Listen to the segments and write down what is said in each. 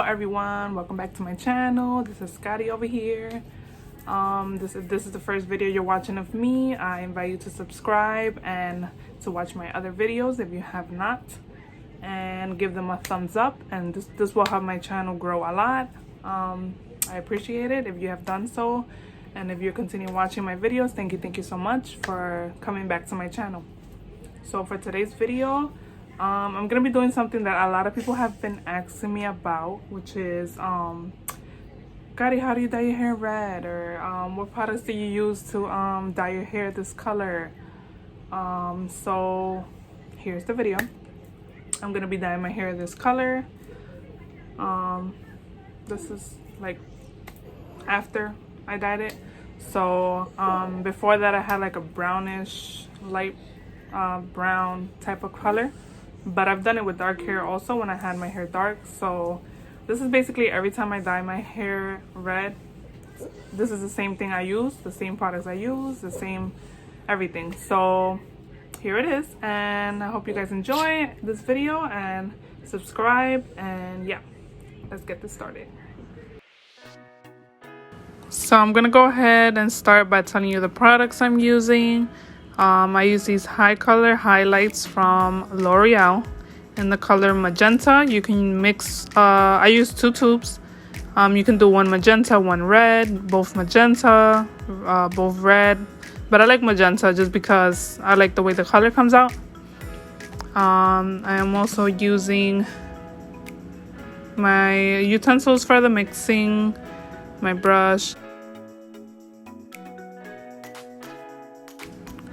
everyone, welcome back to my channel. This is Scotty over here. This is the first video you're watching of me. I invite you to subscribe and to watch my other videos if you have not, and give them a thumbs up, and this will help my channel grow a lot. I appreciate it if you have done so, and if you're continuing watching my videos, thank you so much for coming back to my channel. So for today's video, I'm gonna be doing something that a lot of people have been asking me about, which is Gotti, how do you dye your hair red? Or what products do you use to dye your hair this color? So here's the video. I'm gonna be dyeing my hair this color. This is like after I dyed it. So before that I had like a brownish light brown type of color, but I've done it with dark hair also when I had my hair dark. So this is basically every time I dye my hair red, this is the same thing I use, the same products I use, the same everything. So here it is, and I hope you guys enjoy this video and subscribe, and yeah, let's get this started. So I'm gonna go ahead and start by telling you the products I'm using. I use these HiColor highlights from L'Oreal in the color Magenta. You can mix, I use 2 tubes. You can do one magenta, one red, both magenta, both red. But I like magenta just because I like the way the color comes out. I am also using my utensils for the mixing, my brush.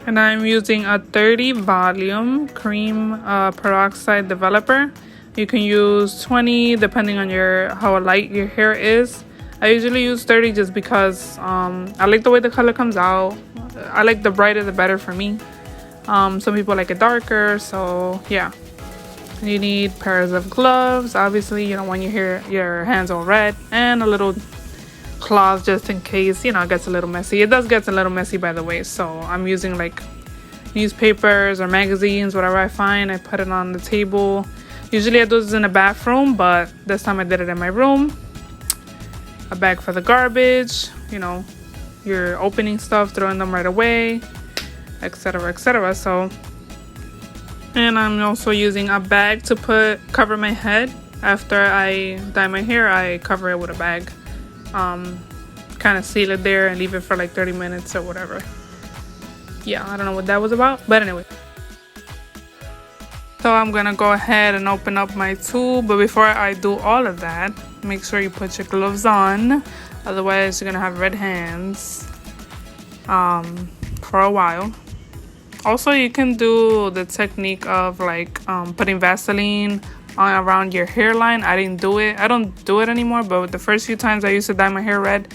And I'm using a 30 volume cream peroxide developer. You can use 20 depending on how light your hair is. I usually use 30 just because I like the way the color comes out. I like the brighter the better for me. Some people like it darker, so yeah. You need pairs of gloves. Obviously, you don't want your hands all red, and a little cloth just in case, it gets a little messy. It does get a little messy, by the way, so I'm using like newspapers or magazines, whatever I find. I put it on the table. Usually I do this in a bathroom, but this time I did it in my room. A bag for the garbage, you're opening stuff, throwing them right away, etc, etc. So, and I'm also using a bag to cover my head. After I dye my hair, I cover it with a bag. Kind of seal it there and leave it for like 30 minutes or whatever. Yeah, I don't know what that was about, but anyway. So I'm gonna go ahead and open up my tube, but before I do all of that, make sure you put your gloves on, otherwise you're gonna have red hands for a while. Also, you can do the technique of like putting Vaseline around your hairline. I didn't do it. I don't do it anymore, but the first few times I used to dye my hair red,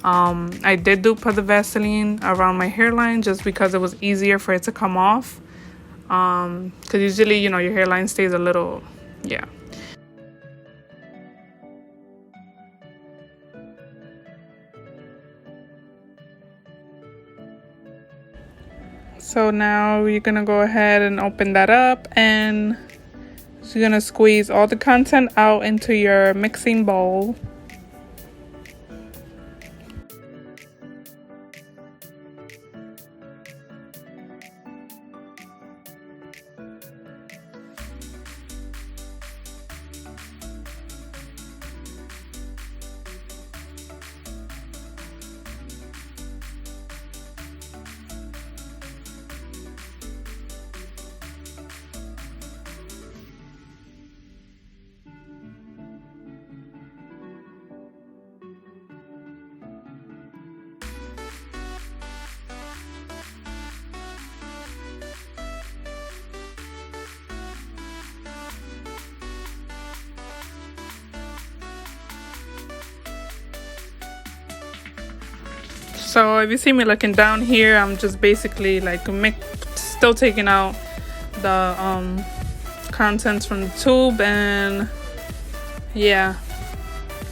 I did put the Vaseline around my hairline just because it was easier for it to come off. Because usually, your hairline stays a little, yeah. So now you're gonna go ahead and open that up, and you're gonna squeeze all the content out into your mixing bowl. So if you see me looking down here, I'm just basically like still taking out the contents from the tube, and yeah,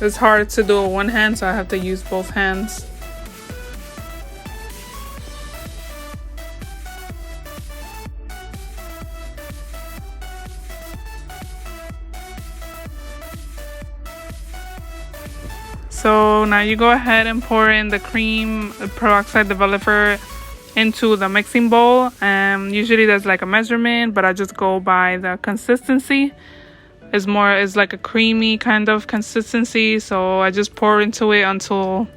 it's hard to do it with one hand, so I have to use both hands. So now you go ahead and pour in the cream peroxide developer into the mixing bowl. Usually there's like a measurement, but I just go by the consistency. It's like a creamy kind of consistency, so I just pour into it until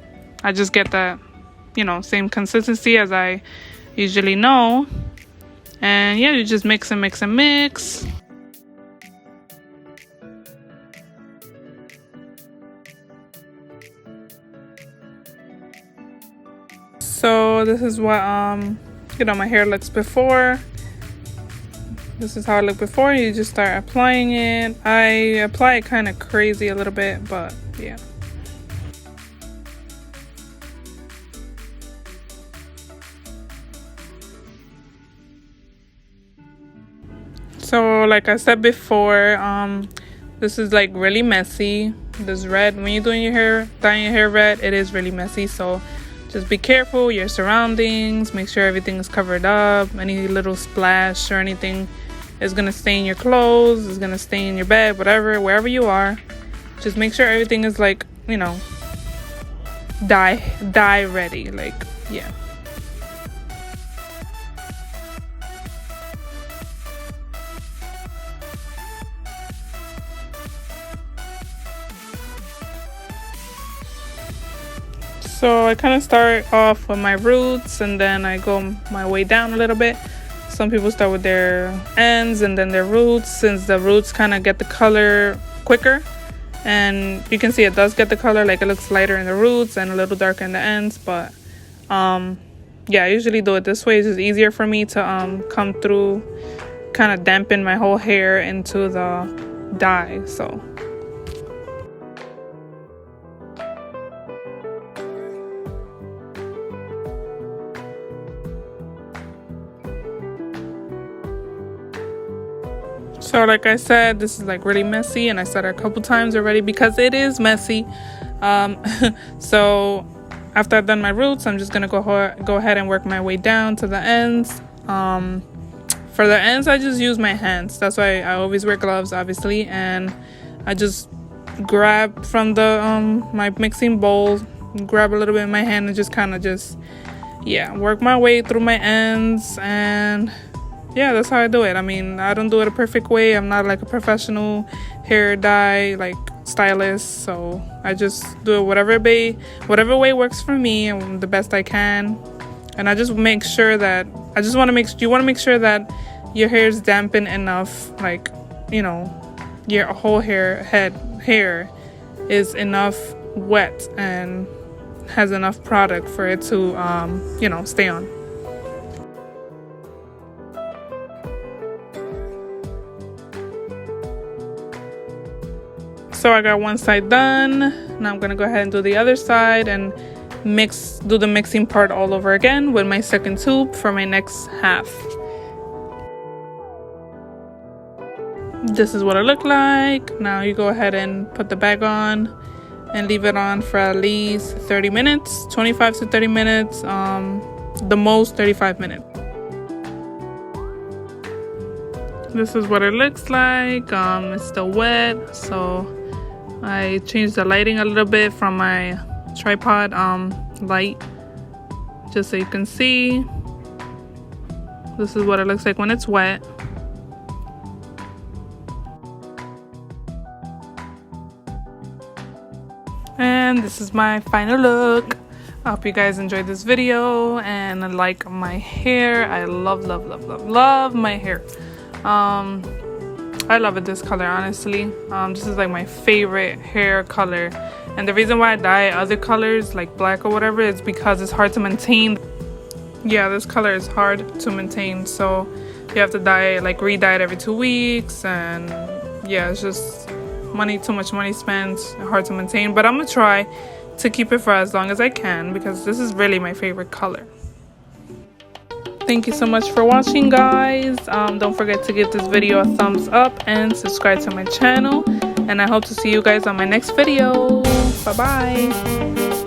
I just get that, you know, same consistency as I usually know. And yeah, you just mix and mix and mix. So this is what you know, my hair looks before. This is how it looked before. You just start applying it. I apply it kind of crazy a little bit, but yeah. So like I said before, this is like really messy. This red, when you're doing your hair, dyeing your hair red, it is really messy. So just be careful, your surroundings, make sure everything is covered up. Any little splash or anything is gonna stain your clothes, is gonna stain your bed, whatever, wherever you are. Just make sure everything is like, you know, dye ready, like, yeah. So I kind of start off with my roots and then I go my way down a little bit. Some people start with their ends and then their roots, since the roots kind of get the color quicker. And you can see it does get the color, like it looks lighter in the roots and a little darker in the ends. But yeah, I usually do it this way. It's just easier for me to come through, kind of dampen my whole hair into the dye. So like I said, this is like really messy, and I said it a couple times already because it is messy. So after I've done my roots, I'm just gonna go ahead and work my way down to the ends. For the ends, I just use my hands. That's why I always wear gloves, obviously, and I just grab from the my mixing bowl, grab a little bit in my hand, and just kind of work my way through my ends. And yeah, that's how I do it. I mean, I don't do it a perfect way. I'm not like a professional hair dye like stylist, so I just do it whatever way works for me and the best I can. And I just make sure that you want to make sure that your hair is dampened enough, like, you know, your whole hair is enough wet and has enough product for it to you know, stay on. So I got one side done. Now I'm gonna go ahead and do the other side and do the mixing part all over again with my second tube for my next half. This is what it looked like. Now you go ahead and put the bag on and leave it on for at least 30 minutes, 25 to 30 minutes, the most 35 minutes. This is what it looks like. It's still wet, so I changed the lighting a little bit from my tripod light, just so you can see. This is what it looks like when it's wet. And this is my final look. I hope you guys enjoyed this video and like my hair. I love my hair. I love it this color, honestly. This is like my favorite hair color, and the reason why I dye other colors like black or whatever is because it's hard to maintain. Yeah, this color is hard to maintain, so you have to dye, like re-dye it every 2 weeks, and yeah, it's just too much money spent, hard to maintain. But I'm gonna try to keep it for as long as I can because this is really my favorite color. Thank you so much for watching, guys. Don't forget to give this video a thumbs up and subscribe to my channel, and I hope to see you guys on my next video. Bye bye.